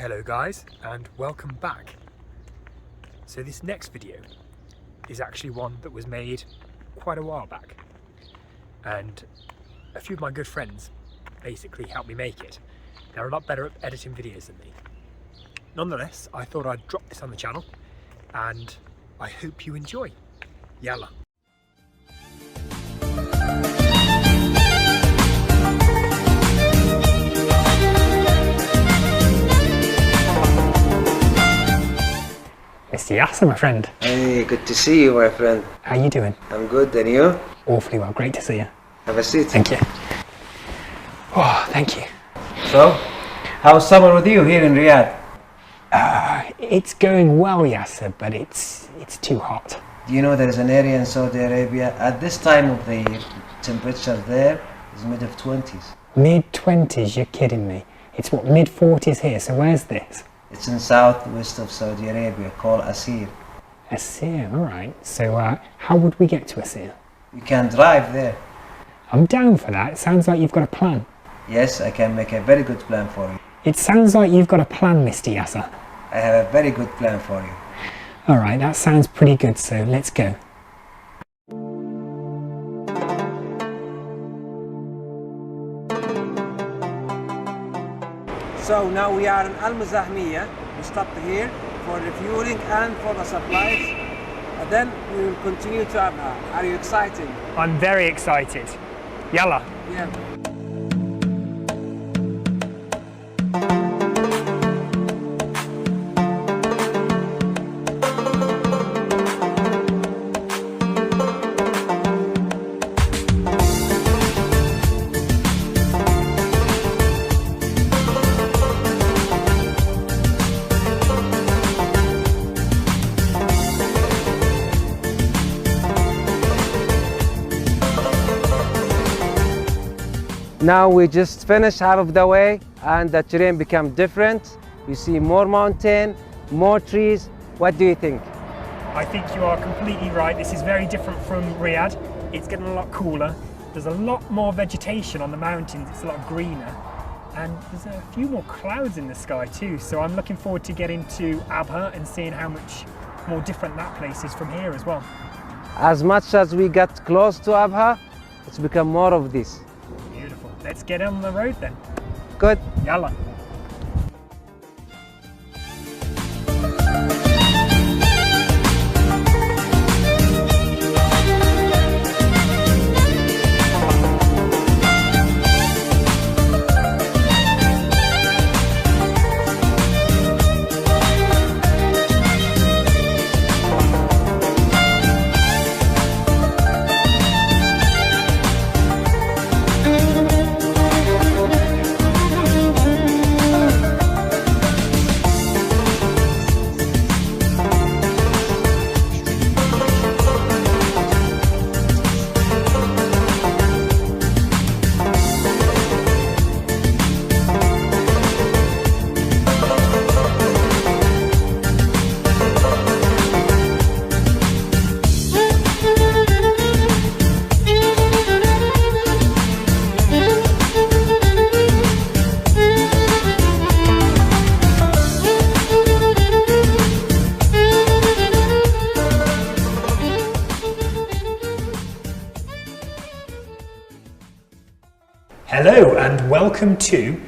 Hello guys, and welcome back. So this next video is actually one that was made quite a while back, and a few of my good friends basically helped me make it. They're a lot better at editing videos than me. Nonetheless, I thought I'd drop this on the channel, and I hope you enjoy. Yalla. Mr. Asir, my friend. Hey, good to see you, my friend. How you doing? I'm good, and you? Awfully well, great to see you. Have a seat. Thank you. Oh, thank you. So, how's summer with you here in Riyadh? It's going well, Yasser, but it's too hot. Do you know there is an area in Saudi Arabia, at this time of the year, temperature there is mid-20s. Mid-20s, you're kidding me. It's what, mid-40s here, so where's this? It's in southwest of Saudi Arabia, called Asir. Asir, alright. So how would we get to Asir? You can drive there. I'm down for that. It sounds like you've got a plan. Yes, I can make a very good plan for you. It sounds like you've got a plan, Mr. Yasser. I have a very good plan for you. Alright, that sounds pretty good, so let's go. So now we are in Al-Muzahmiya. We stopped here for refueling and for the supplies. And then we will continue to Abha. Are you excited? I'm very excited. Yalla. Yeah. Now we just finished half of the way and the terrain become different. You see more mountain, more trees. What do you think? I think you are completely right. This is very different from Riyadh. It's getting a lot cooler. There's a lot more vegetation on the mountains. It's a lot greener. And there's a few more clouds in the sky too. So I'm looking forward to getting to Abha and seeing how much more different that place is from here as well. As much as we get close to Abha, it's become more of this. Beautiful. Let's get on the road then. Good. Yalla. Hello and welcome to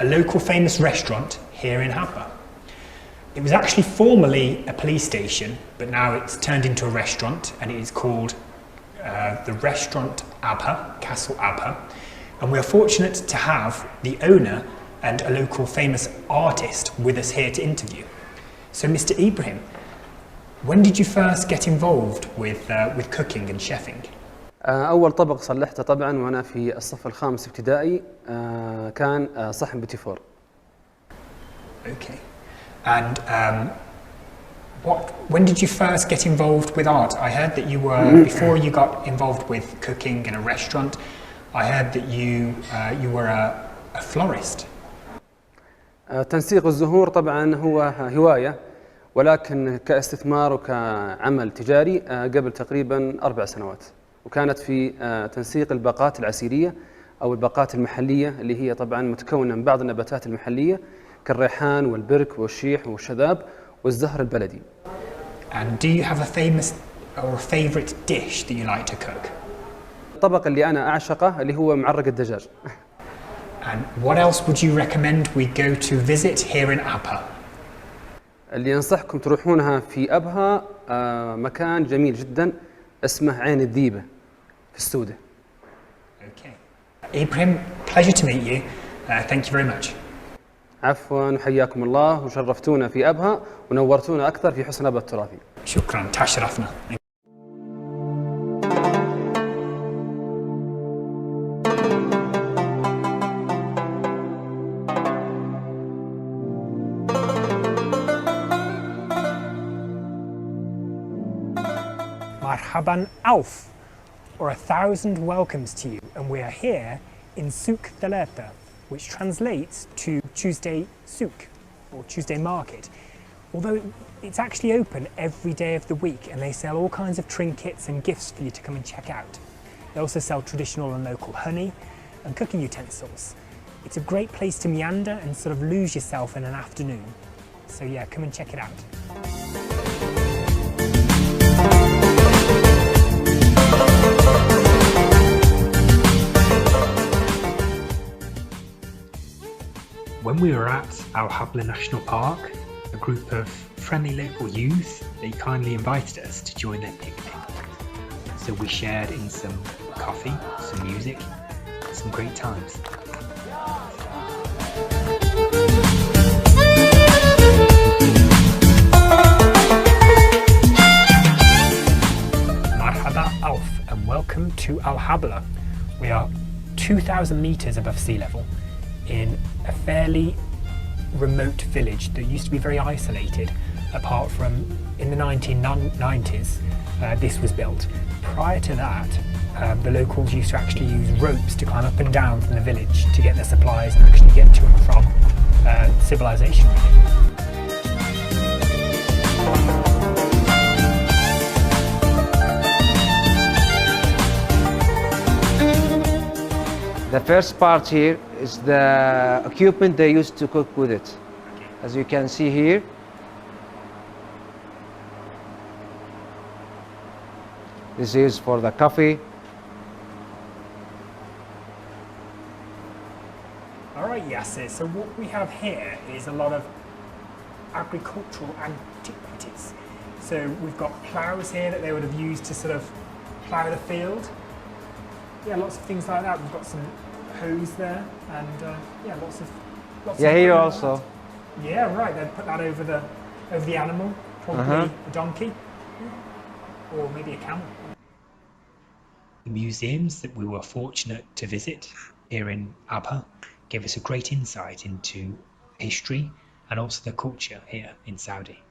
a local famous restaurant here in Abha. It was actually formerly a police station, but now it's turned into a restaurant, and it is called the restaurant Abha, Castle Abha. And we're fortunate to have the owner and a local famous artist with us here to interview. So Mr. Ibrahim, when did you first get involved with cooking and chefing? أول طبق صلحته طبعاً وأنا في الصف الخامس ابتدائي كان صحن بيتي فور. Okay. And when did you first get involved with art? I heard that you were, before you got involved with cooking in a restaurant, I heard that you were a florist. تنسيق الزهور طبعاً هو هواية، ولكن كاستثمار وكعمل تجاري قبل تقريباً 4 سنوات. وكانت في تنسيق الباقات العسيرية أو الباقات المحلية اللي هي طبعا متكونة من بعض النباتات المحلية كالريحان والبرك والشيح والشذاب والزهر البلدي. And do you have a famous or a favourite dish that you like to cook? الطبق اللي أنا أعشقه اللي هو معرق الدجاج. And what else would you recommend we go to visit here in Abha? اللي أنصحكم تروحونها في أبها مكان جميل جدا اسمه عين الذيبة في السودة. Okay. Ibrahim, pleasure to meet you. Thank you very much. عفوا وحياكم الله وشرفتونا في أبها ونورتونا أكثر في حسن أبها التراثي. شكرا تشرفنا. Marhaban Auf, or 1,000 welcomes to you, and we are here in Souk Thalatha, which translates to Tuesday Souk, or Tuesday Market, although it's actually open every day of the week and they sell all kinds of trinkets and gifts for you to come and check out. They also sell traditional and local honey and cooking utensils. It's a great place to meander and sort of lose yourself in an afternoon. So yeah, come and check it out. When we were at Al Habla National Park, a group of friendly local youth, they kindly invited us to join their picnic. So we shared in some coffee, some music, and some great times. Marhaba Auf and welcome to Al Habla. We are 2,000 metres above sea level in a fairly remote village that used to be very isolated, apart from in the 1990s this was built. Prior to that, the locals used to actually use ropes to climb up and down from the village to get their supplies and actually get to and from civilization. The first part here is the equipment they used to cook with it. As you can see here, this is for the coffee. All right, Yasir, so what we have here is a lot of agricultural antiquities. So we've got ploughs here that they would have used to sort of plough the field. Yeah, lots of things like that. We've got some hose there, and yeah, lots of. Yeah, here also. Yeah, right. They'd put that over the animal, probably a donkey, or maybe a camel. The museums that we were fortunate to visit here in Abha gave us a great insight into history and also the culture here in Saudi.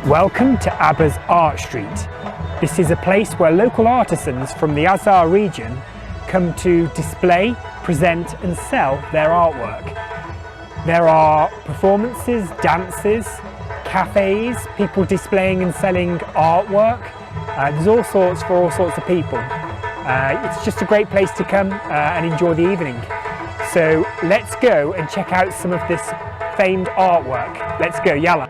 Welcome to Abha's Art Street. This is a place where local artisans from the Asir region come to display, present and sell their artwork. There are performances, dances, cafes, people displaying and selling artwork. There's all sorts for all sorts of people. It's just a great place to come and enjoy the evening. So let's go and check out some of this famed artwork. Let's go, yalla.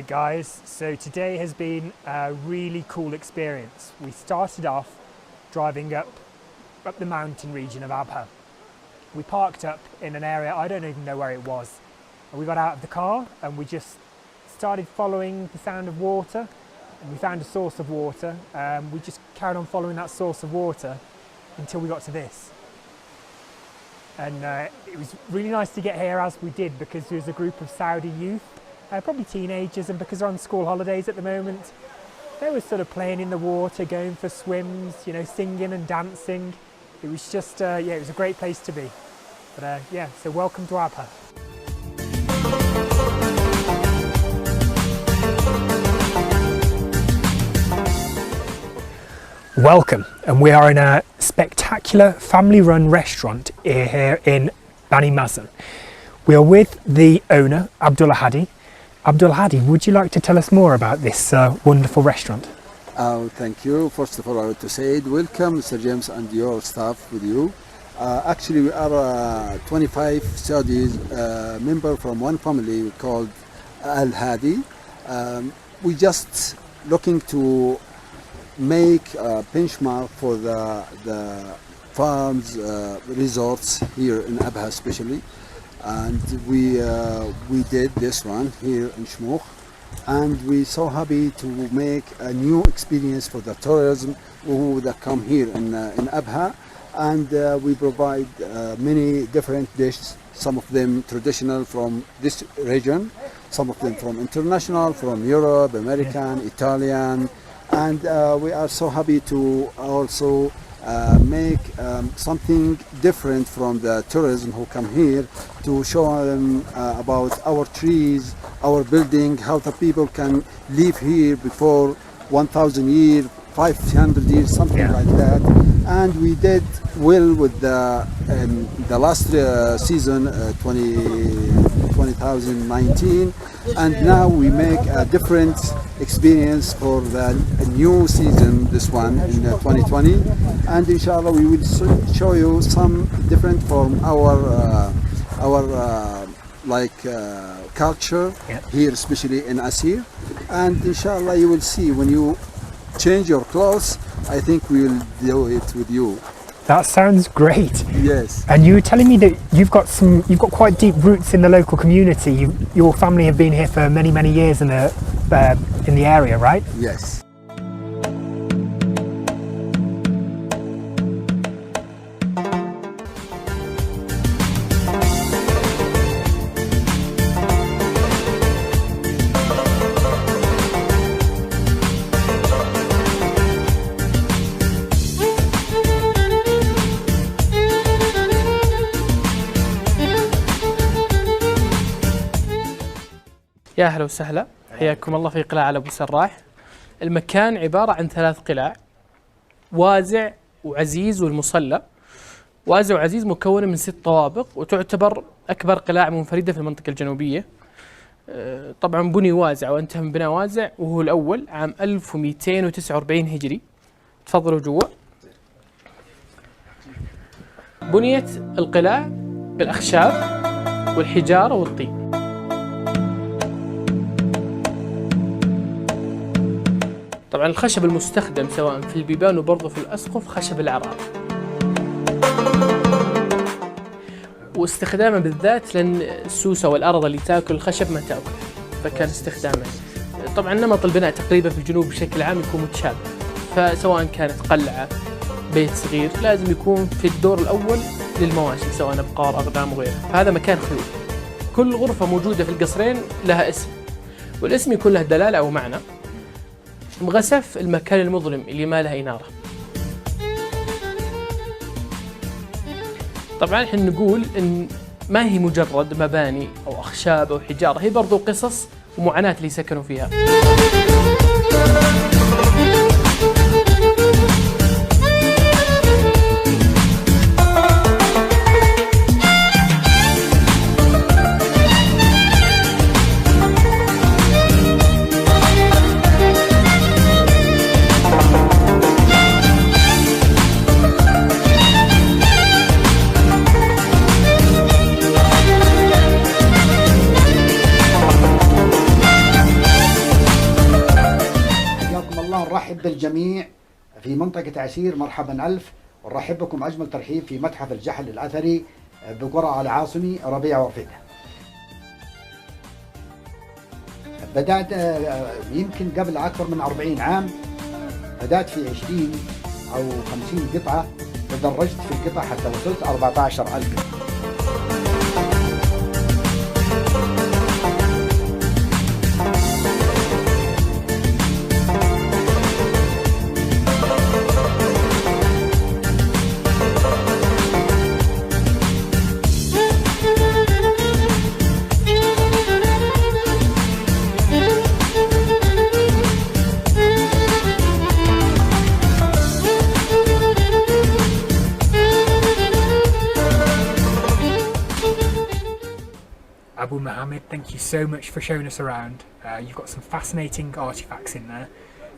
Right guys, so today has been a really cool experience. We started off driving up the mountain region of Abha. We parked up in an area, I don't even know where it was. And we got out of the car and we just started following the sound of water, and we found a source of water. We just carried on following that source of water until we got to this. And it was really nice to get here as we did, because there was a group of Saudi youth, probably teenagers, and because they're on school holidays at the moment, they were sort of playing in the water, going for swims, you know, singing and dancing. It was just, yeah, it was a great place to be. But yeah, so welcome to Abha. Welcome, and we are in a spectacular family-run restaurant here in Bani Mazen. We are with the owner, Abdullah Hadi. Abdullah Hadi, would you like to tell us more about this wonderful restaurant? Thank you. First of all, I want to say welcome, Mr. James, and your staff with you. Actually, we are 25 Saudis, member from one family called Al Hadi. We just looking to make a benchmark for the farms, resorts here in Abha especially. And we did this one here in Shmoukh, and we're so happy to make a new experience for the tourism who that come here in Abha. And we provide many different dishes, some of them traditional from this region, some of them from international, from Europe, American, Italian, and we are so happy to also make something different from the tourism who come here, to show them about our trees, our building, how the people can live here before 1,000 years, 500 years, something like that. And we did well with the last season, 2019, and now we make a different experience for the new season, this one in 2020, and inshallah we will show you some different from our culture here, especially in Asir, and inshallah you will see when you change your clothes. I think we will do it with you. That sounds great. Yes. And you were telling me that you've got quite deep roots in the local community. Your family have been here for many, many years in the area, right? Yes. يا أهلا وسهلا، حياكم الله في قلاع أبو سراح. المكان عبارة عن 3 قلاع، وازع وعزيز والمصلى. وازع وعزيز مكونة من 6 طوابق، وتعتبر أكبر قلاع منفردة في المنطقة الجنوبية. طبعا بني وازع وانتهى من بناء وازع، وهو الأول عام 1249 هجري. تفضلوا جوا. بنيت القلاع بالأخشاب والحجارة والطين. طبعا الخشب المستخدم سواء في البيبان وبرضه في الأسقف خشب العرار، واستخدامه بالذات لأن السوسة والأرض اللي تاكل الخشب ما تاكل، فكان استخدامه. طبعا نمط البناء تقريبا في الجنوب بشكل عام يكون متشابه، فسواء كانت قلعة، بيت صغير، لازم يكون في الدور الأول للمواشي سواء أبقار، أغنام وغيرها. فهذا مكان خيول. كل غرفة موجودة في القصرين لها اسم، والاسم يكون له دلالة أو معنى. مغسف المكان المظلم اللي ما له إنارة. طبعا احنا نقول ان ما هي مجرد مباني او اخشاب او حجارة، هي برضو قصص ومعاناة اللي سكنوا فيها. الجميع في منطقة عسير، مرحبا ألف، ونرحب بكم أجمل ترحيب في متحف الجحل الأثري بقرى العاصمي ربيع ورفيقة. بدأت يمكن قبل أكثر من 40 عام، بدأت في 20 أو 50 قطعة، تدرجت في القطع حتى وصلت 14,000 قطعة. Abu Mohammed, thank you so much for showing us around. You've got some fascinating artifacts in there,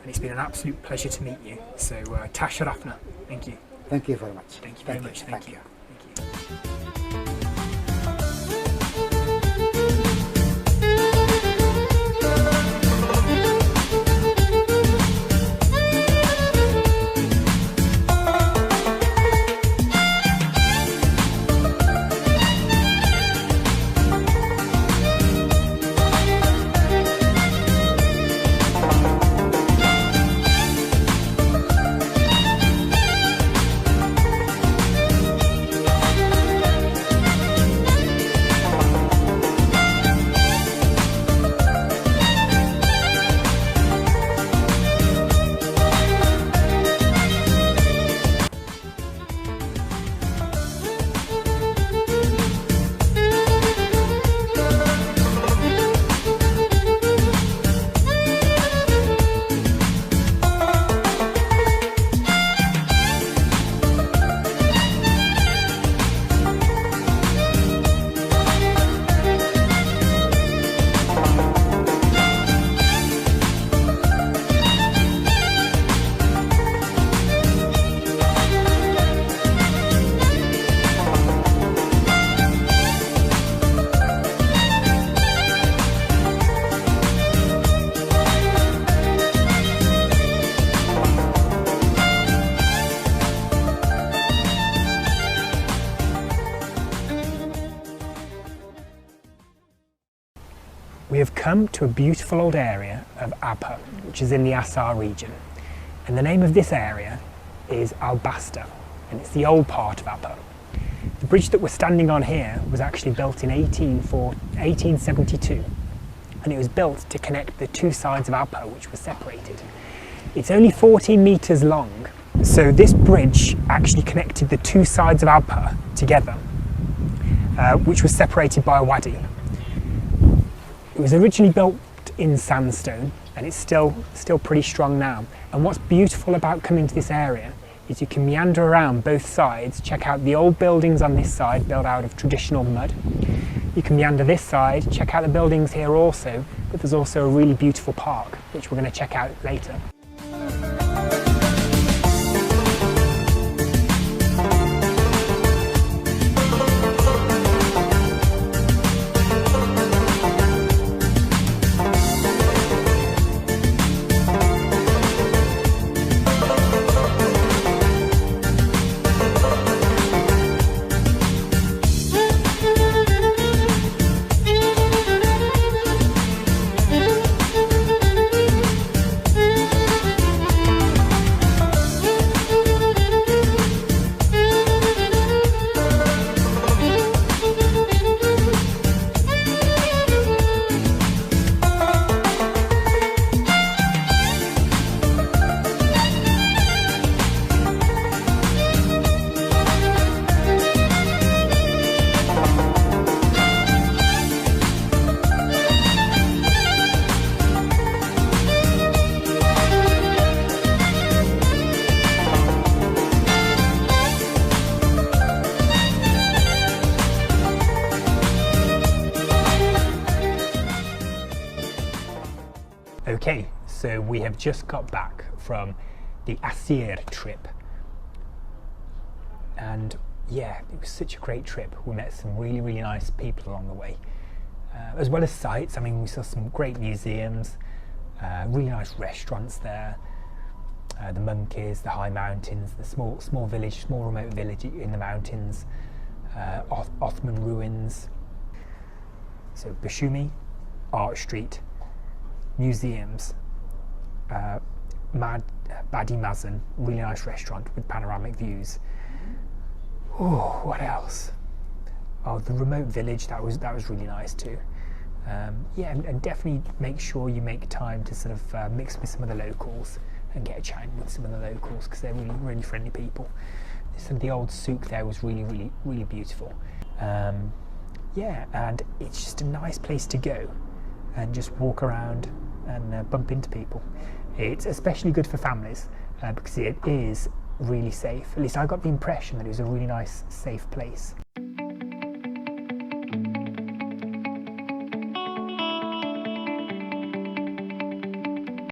and it's been an absolute pleasure to meet you. So, Tasharafna, thank you. Thank you very much. Thank you very much. Thank you. Thank you. We have come to a beautiful old area of Abha, which is in the Asir region. And the name of this area is Al-Basta, and it's the old part of Abha. The bridge that we're standing on here was actually built in 1872, and it was built to connect the two sides of Abha, which were separated. It's only 14 metres long, so this bridge actually connected the two sides of Abha together, which was separated by a wadi. It was originally built in sandstone, and it's still pretty strong now. And what's beautiful about coming to this area is you can meander around both sides, check out the old buildings on this side built out of traditional mud. You can meander this side, check out the buildings here also, but there's also a really beautiful park, which we're going to check out later. Okay, so we have just got back from the Asir trip, and yeah, it was such a great trip. We met some really nice people along the way, as well as sights. I mean, we saw some great museums, really nice restaurants there, the monkeys, the high mountains, the small village, small remote village in the mountains, Ottoman ruins. So Bashumi, Art Street, museums, Badi Mazen, really nice restaurant with panoramic views. Oh, what else? Oh, the remote village, that was really nice too. Yeah, and definitely make sure you make time to sort of mix with some of the locals and get a chat with some of the locals, because they're really friendly people. Some of the old souk there was really beautiful. Yeah, and it's just a nice place to go and just walk around and bump into people. It's especially good for families because it is really safe. At least I got the impression that it was a really nice, safe place.